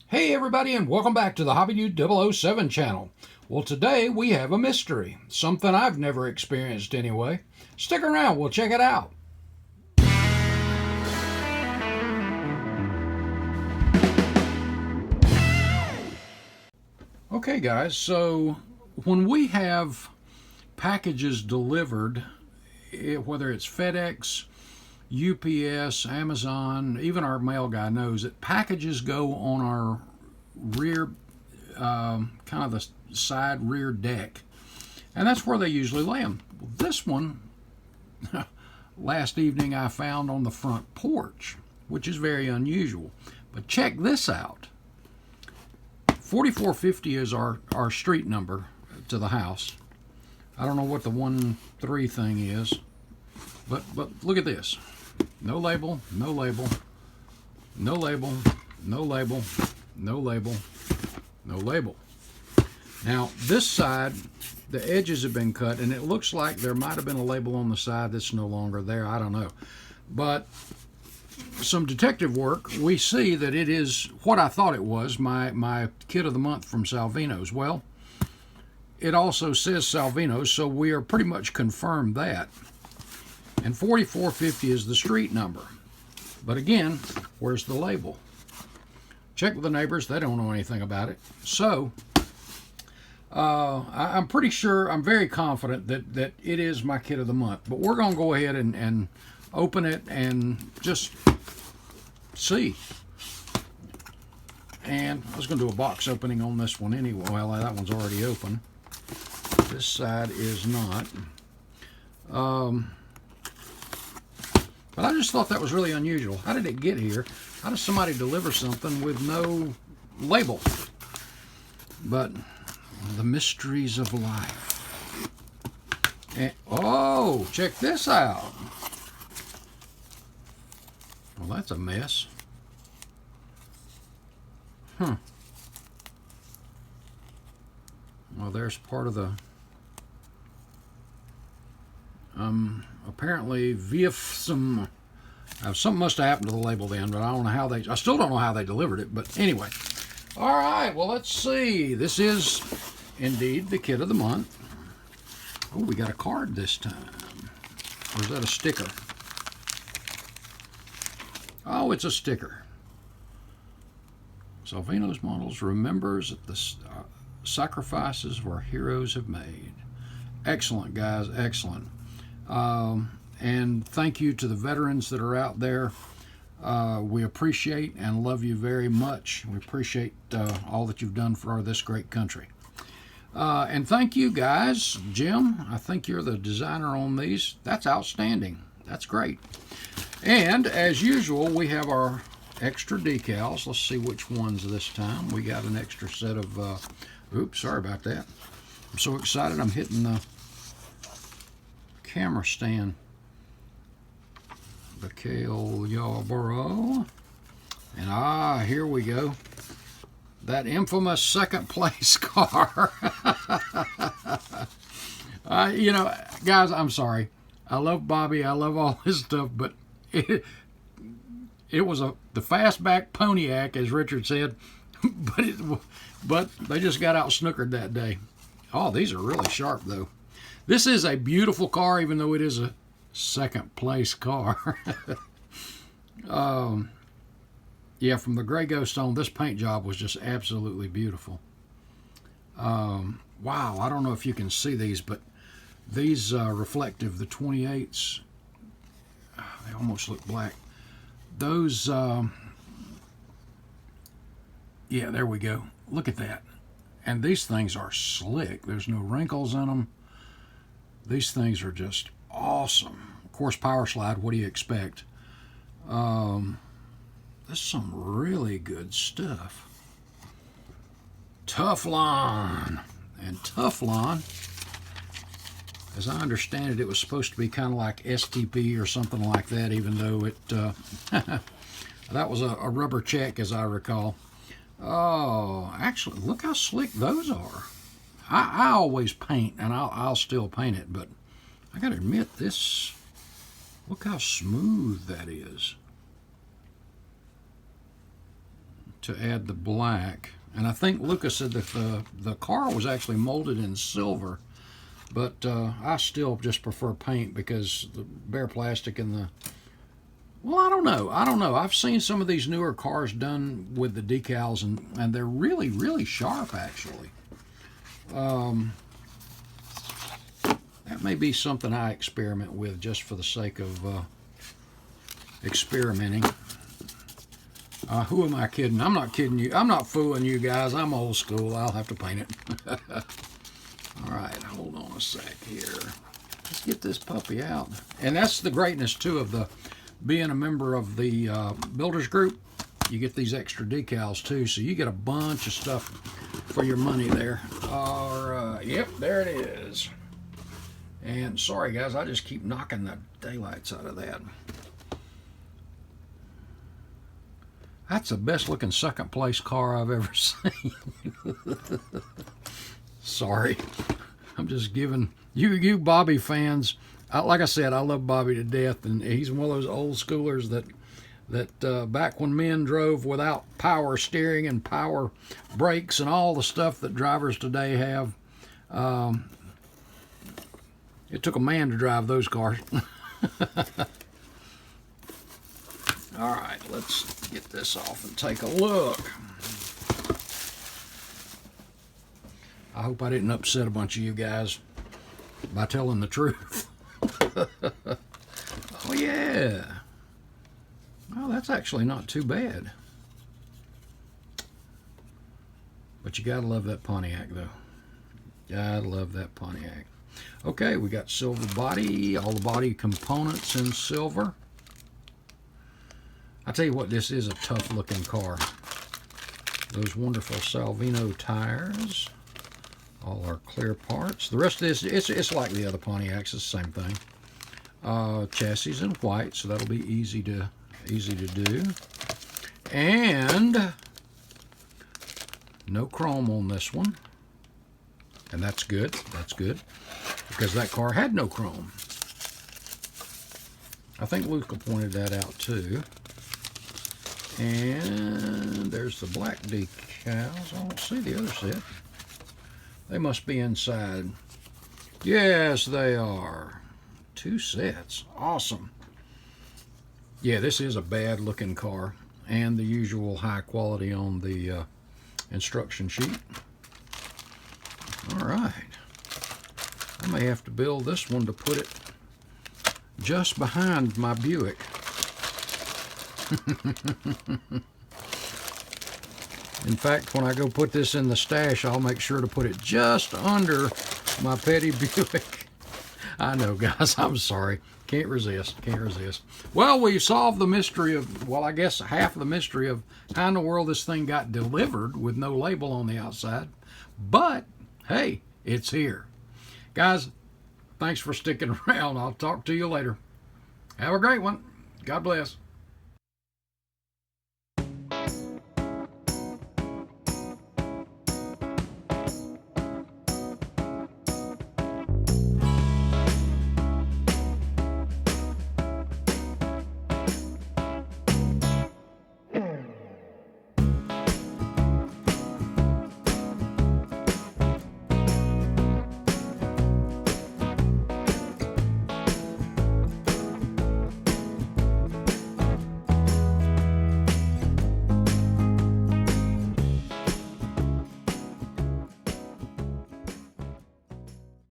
Hey everybody, and welcome back to the Hobby Dude 007 channel. Well, today we have a mystery, something I've never experienced anyway. Stick around, we'll check it out. Okay guys, so when we have packages delivered, whether it's FedEx, UPS, Amazon, even our mail guy knows that packages go on our rear, kind of the side rear deck, and that's where they usually lay them. This one, last evening I found on the front porch, which is very unusual. But check this out. 4450 is our street number to the house. I don't know what the 13 thing is, but look at this. No label, no label, no label, no label, no label, no label. Now this side, the edges have been cut, and it looks like there might have been a label on the side that's no longer there. I don't know. But some detective work, we see that it is what I thought it was, my kid of the month from Salvino's. Well, it also says Salvino's, so we are pretty much confirmed that. And 4450 is the street number. But again, where's the label? Check with the neighbors, they don't know anything about it. So, I'm pretty sure, I'm very confident that it is my kid of the month. But we're going to go ahead and open it and just see. And I was going to do a box opening on this one anyway. Well, that one's already open. This side is not. But I just thought that was really unusual. How did it get here? How does somebody deliver something with no label? But the mysteries of life. And, oh, check this out. Well, that's a mess. Well, there's part of the apparently VFSM. Something must have happened to the label then, but I don't know how I still don't know how they delivered it, but anyway. All right, well, let's see. This is indeed the kid of the month. Oh, we got a card this time. Or is that a sticker? Oh, it's a sticker. Salvino's Models remembers the sacrifices our heroes have made. Excellent, guys, excellent. And thank you to the veterans that are out there. We appreciate and love you very much. We appreciate all that you've done for this great country. And thank you, guys. Jim, I think you're the designer on these. That's outstanding. That's great. And as usual, we have our extra decals. Let's see which ones this time. We got an extra set of, oops, sorry about that. I'm so excited I'm hitting the camera stand. The Kale Yarborough. And here we go. That infamous second place car. You know, guys, I'm sorry. I love Bobby. I love all his stuff, but it was the fastback Pontiac, as Richard said, but they just got out snookered that day. Oh, these are really sharp, though. This is a beautiful car, even though it is a second place car. Yeah, from the Gray Ghost on, this paint job was just absolutely beautiful. Wow, I don't know if you can see these, but these reflective, the 28s, they almost look black. Those, yeah, there we go. Look at that. And these things are slick. There's no wrinkles in them. These things are just awesome. Of course, power slide, what do you expect? This is some really good stuff. Teflon. And Teflon, as I understand it, it was supposed to be kind of like STP or something like that, even though it, that was a rubber check, as I recall. Oh, actually, look how slick those are. I always paint, and I'll still paint it, but I got to admit, this, look how smooth that is. to add the black. And I think Lucas said that the car was actually molded in silver, but I still just prefer paint because the bare plastic and the, well, I don't know. I've seen some of these newer cars done with the decals, and they're really, really sharp, actually. That may be something I experiment with just for the sake of experimenting. Who am I kidding? I'm not kidding you. I'm not fooling you guys. I'm old school. I'll have to paint it. All right, hold on a sec here. Let's get this puppy out. And that's the greatness, too, of the being a member of the builders group. You get these extra decals, too, so you get a bunch of stuff for your money there. All right, yep, there it is. And sorry, guys, I just keep knocking the daylights out of that. That's the best looking second place car I've ever seen. Sorry. I'm just giving you Bobby fans. Like I said, I love Bobby to death, and he's one of those old schoolers that back when men drove without power steering and power brakes and all the stuff that drivers today have, it took a man to drive those cars. All right, let's get this off and take a look. I hope I didn't upset a bunch of you guys by telling the truth. Oh, yeah. Well, that's actually not too bad. But you gotta love that Pontiac, though. Gotta love that Pontiac. Okay, we got silver body, all the body components in silver. I tell you what, this is a tough looking car. Those wonderful Salvino tires, all our clear parts. The rest of this, it's like the other Pontiacs, it's the same thing. Chassis in white, so that'll be easy to do. And no chrome on this one. And that's good. That's good. Because that car had no chrome. I think Luca pointed that out too. And there's the black decals. I don't see the other set. They must be inside. Yes, they are. 2 sets. Awesome. Yeah, this is a bad looking car. And the usual high quality on the instruction sheet. All right. I may have to build this one to put it just behind my Buick. In fact, when I go put this in the stash, I'll make sure to put it just under my petty Buick. I know, guys, I'm sorry. Can't resist. Can't resist. Well, we solved the mystery of, well, I guess half of the mystery of how in the world this thing got delivered with no label on the outside. But, hey, it's here. Guys, thanks for sticking around. I'll talk to you later. Have a great one. God bless.